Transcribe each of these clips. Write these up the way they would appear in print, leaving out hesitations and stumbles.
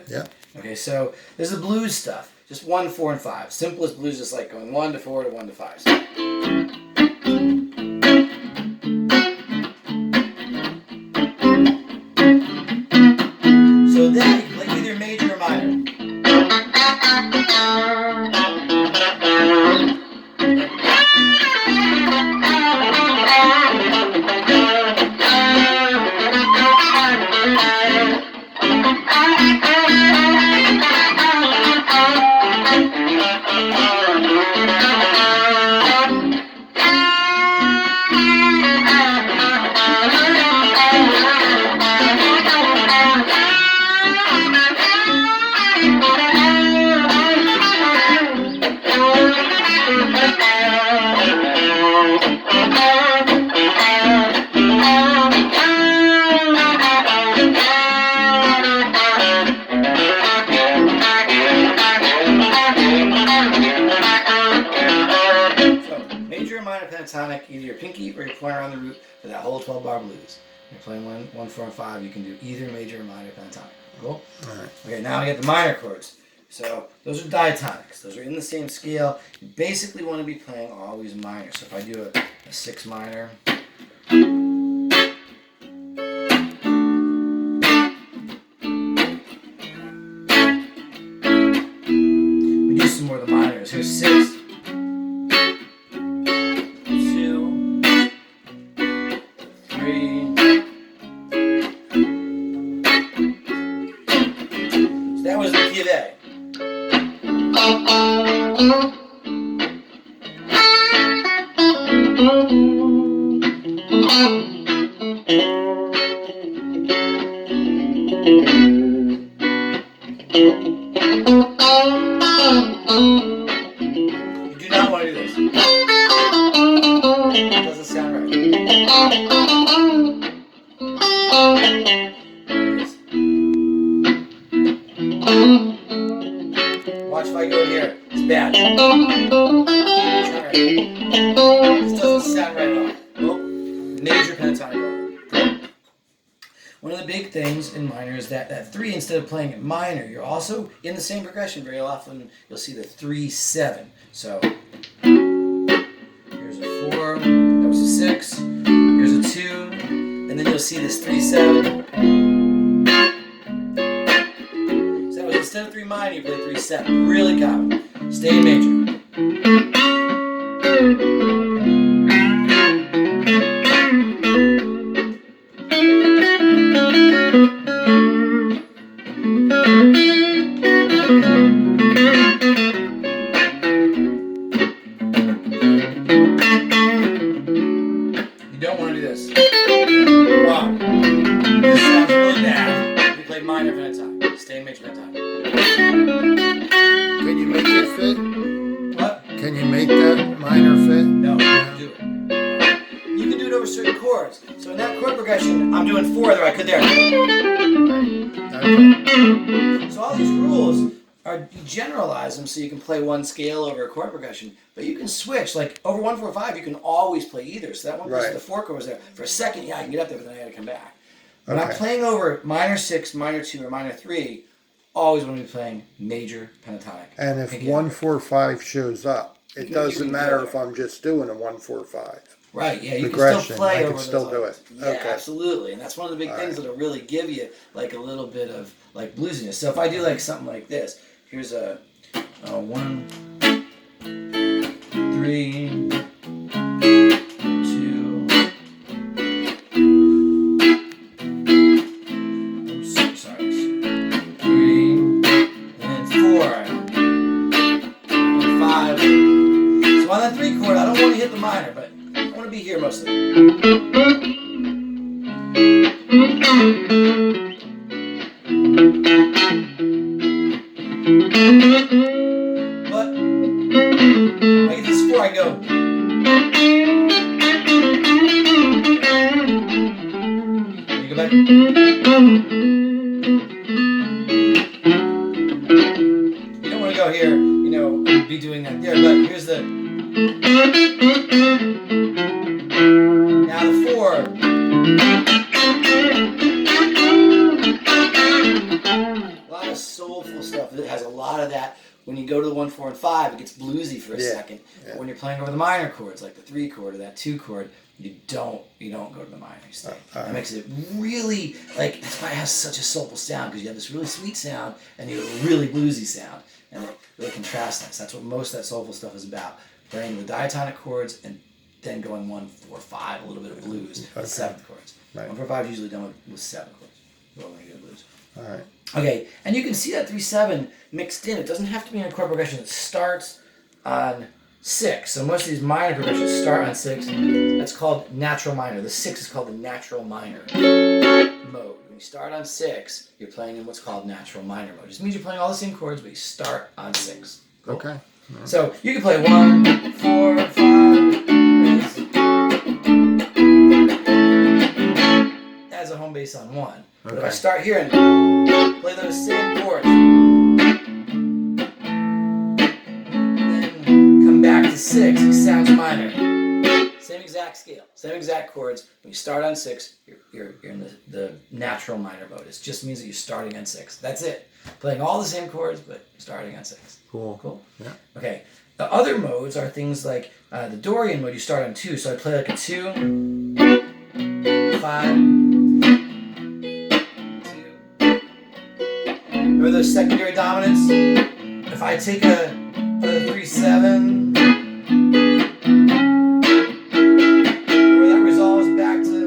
Yeah. Okay, so this is the blues stuff. Just 1, 4, and 5. Simplest blues is like going 1 to 4 to 1 to 5. So then you can play either major or minor. Pentatonic, either your pinky or your pointer on the root for that whole 12-bar blues. You're playing 1, 4, and 5. You can do either major or minor pentatonic. Cool? All right. Okay, now we get the minor chords. So those are diatonics. Those are in the same scale. You basically want to be playing always minor. So if I do a 6 minor. We do some more of the minors. Here's 6. That was the key of A. You do not want to do this. It doesn't sound right. Watch if I go here. It's bad. It's not right. This doesn't sound right at all. Nope. Major pentatonic. One of the big things in minor is that 3, instead of playing it minor, you're also in the same progression. Very often you'll see the 3, 7. So here's a 4, that was a 6, here's a 2, and then you'll see this 3, 7. Instead of 3 minor, you play 3, 7. Really common. Stay in major. You don't want to do this. Wow. This sounds really bad. You play minor pentatonic. Stay in major pentatonic. Can you make it fit? What? Can you make that minor fit? No, you can do it. You can do it over certain chords. So in that chord progression, I'm doing 4 there, I could there. Okay. So all these rules are, you generalize them so you can play one scale over a chord progression, but you can switch. Like over 1, 4, 5, you can always play either. So that one goes to the 4 chord was there. For a second, yeah, I can get up there, but then I gotta come back. When I'm playing over minor 6, minor 2, or minor 3, always want to be playing major pentatonic. And if 1, 4, 5 shows up, it doesn't matter if I'm just doing a 1, 4, 5. Right, yeah, you Regression. can still play I over can still do it. Yeah, Okay. absolutely. And that's one of the big things that'll really give you like a little bit of like bluesiness. So if I do like something like this, here's a 1, 3, 2. Oops, sorry. 3, and 4, and 5. So on that 3 chord, I don't want to hit the minor, but I want to be here mostly. But when I get this 4, I go. Can you go back? You don't want to go here, you know, be doing that there, but here's the. Now the 4. A lot of soulful stuff. It has a lot of that. When you go to the 1, 4, and 5, it gets bluesy for a second. Yeah. But when you're playing over the minor chords, like the 3 chord or that 2 chord, you don't go to the minor. You stay. That makes it really like, that's why it has such a soulful sound, because you have this really sweet sound and you have a really bluesy sound, and it really contrasts nice. That's what most of that soulful stuff is about. Playing the diatonic chords and then going 1, 4, 5, a little bit of blues, the 7th chords. Right. 1, 4, 5 is usually done with 7 chords. Well, when you do blues. All right. Okay, and you can see that 3/7 mixed in. It doesn't have to be in a chord progression. It starts on 6. So most of these minor progressions start on 6. That's called natural minor. The 6 is called the natural minor mode. When you start on 6, you're playing in what's called natural minor mode. It just means you're playing all the same chords, but you start on 6. Cool. Okay. So you can play 1, 4, 5. As a home base on 1. But if I start here and play those same chords, then come back to 6, it sounds minor. Same exact scale, same exact chords. When you start on 6, you're in the natural minor mode. It just means that you're starting on 6. That's it. Playing all the same chords, but starting on 6. Cool. Cool? Yeah. Okay. The other modes are things like the Dorian mode, you start on 2. So I play like a 2, 5, 2. Remember those secondary dominants? If I take a 3/7, where that resolves back to.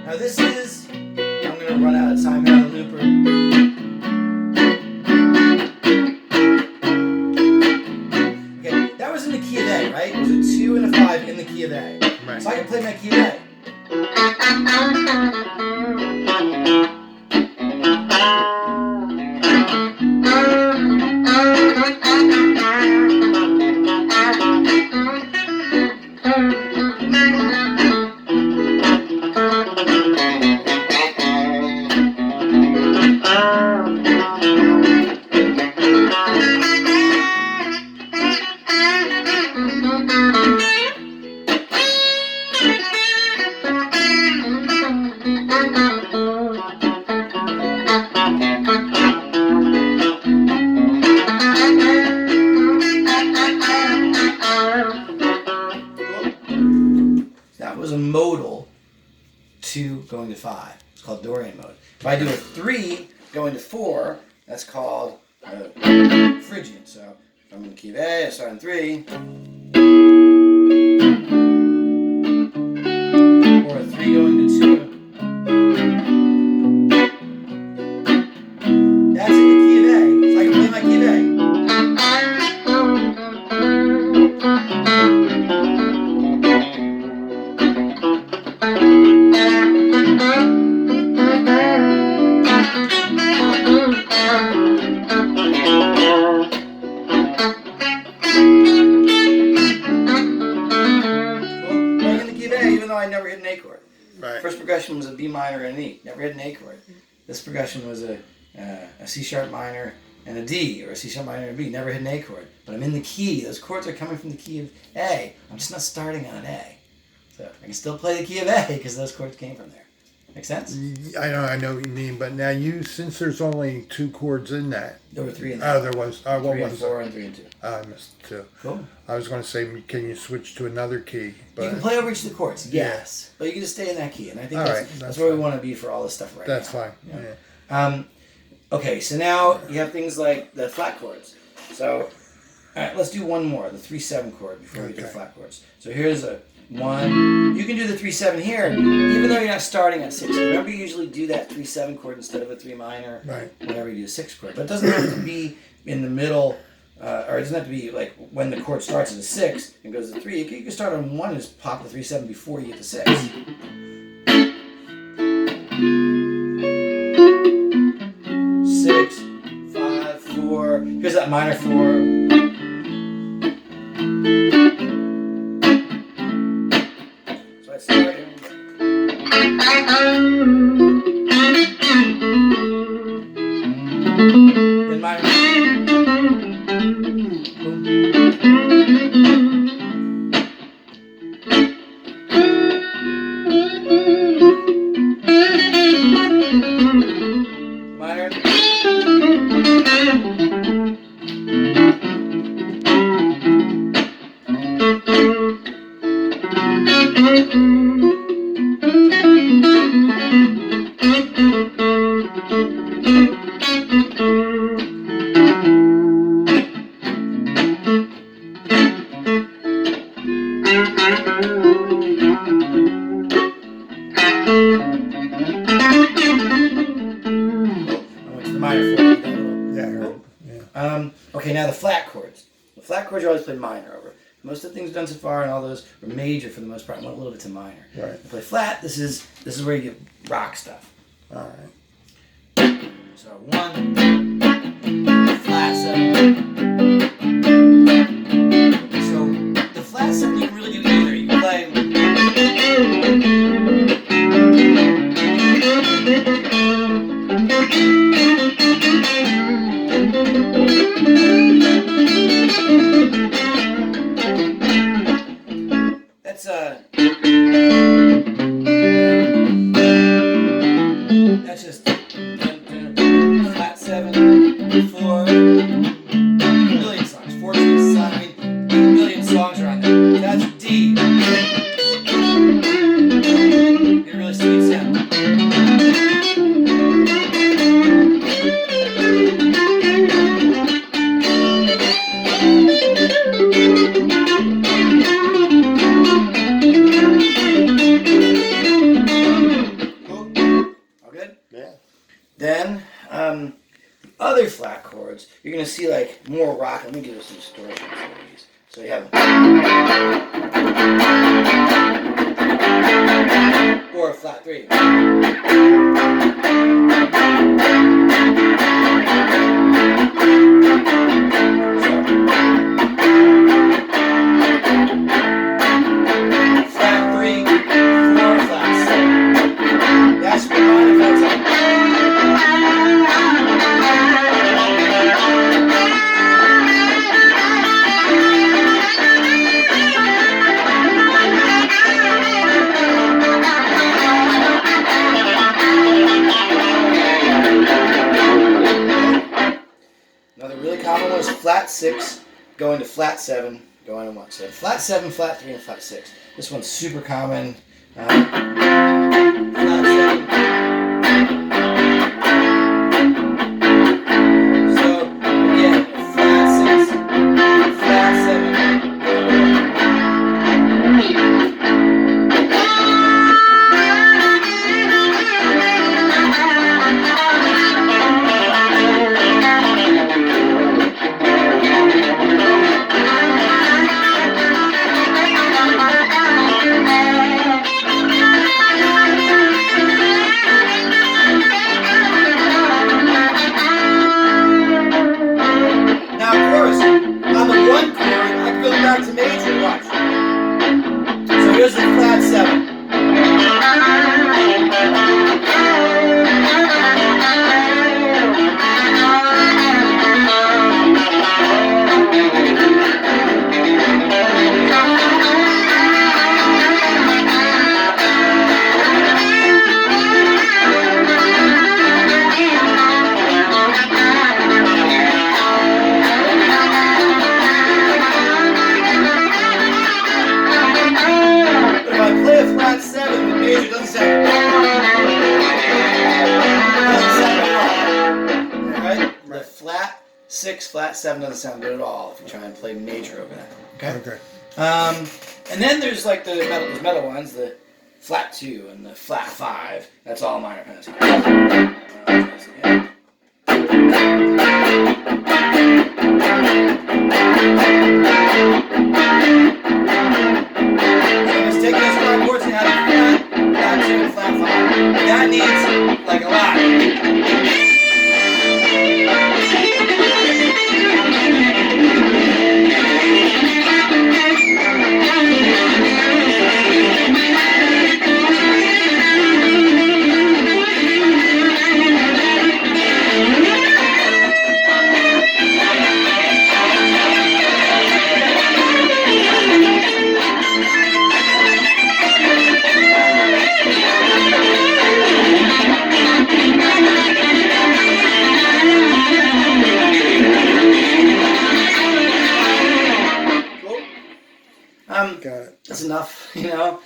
Now this is, I'm going to run out of time here on the looper. Okay, that was in the key of A, right? It was a 2 and a 5 in the key of A. Right. So I can play my key of A. That was a modal 2 going to 5. It's called Dorian mode. If I do a 3 going to 4, that's called Phrygian. So if I'm in the key of A, I start on 3. Or a 3 going to 2. That's in the key of A. So I can play my key of A. Even though I never hit an A chord. Right. First progression was a B minor and an E. Never hit an A chord. This progression was a C sharp minor and a D, or a C sharp minor and a B. Never hit an A chord. But I'm in the key. Those chords are coming from the key of A. I'm just not starting on an A. So I can still play the key of A because those chords came from there. Make sense? I know what you mean, but now since there's only 2 chords in that. There were 3 in Oh, there. there was. 3 What and was 4 it? and 3 and 2. I missed 2. Cool. I was going to say, can you switch to another key? But You can play over each of the chords, yes. But you can just stay in that key. And I think All that's, right, that's that's where we fine. want to be for all this stuff right That's now. fine. Yeah. Yeah. Okay, so now you have things like the flat chords. So, all right, let's do one more, the 3/7 chord before we do the Okay. flat chords. So here's a 1. You can do the 3/7 here, even though you're not starting at 6. Remember, you usually do that 3/7 chord instead of a 3 minor. Right. Whenever you do a 6 chord, but it doesn't have to be in the middle, or it doesn't have to be like when the chord starts at a 6 and goes to 3. You can start on 1 and just pop the 3/7 before you get to 6. 6, 5, 4. Here's that minor 4. So I start here. Then minor. Boom. Now the flat chords. The flat chords are always played minor over. Most of the things we've done so far and all those are major for the most part. I went a little bit to minor. Right. To play flat, this is where you get rock stuff. All right. So 1, flat 7. So the flat 7 you can really do either. You can play. That's just flat 7, 4, million songs, 14 songs, I mean, 8 million songs are on there. That's D. Get a really sweet sound. Then, other flat chords, you're going to see like more rock. Let me give you some stories on some of these. So you have, or a flat 3. Flat 3, 4, flat 7. That's what minor effects are. Another really common one is flat 6 going to flat 7 going to 1. So flat 7, flat 3, and flat 6. This one's super common. Flat 7. So again, flat 6, flat 7. Back to major, watch. So here's the flat 7. Flat 7 with major doesn't sound Alright? The flat 6, flat 7 doesn't sound good at all if you try and play major over that. Okay? And then there's like the metal ones, the flat 2 and the flat 5. That's all minor pentatonic. That needs like a lot. That's enough, you know?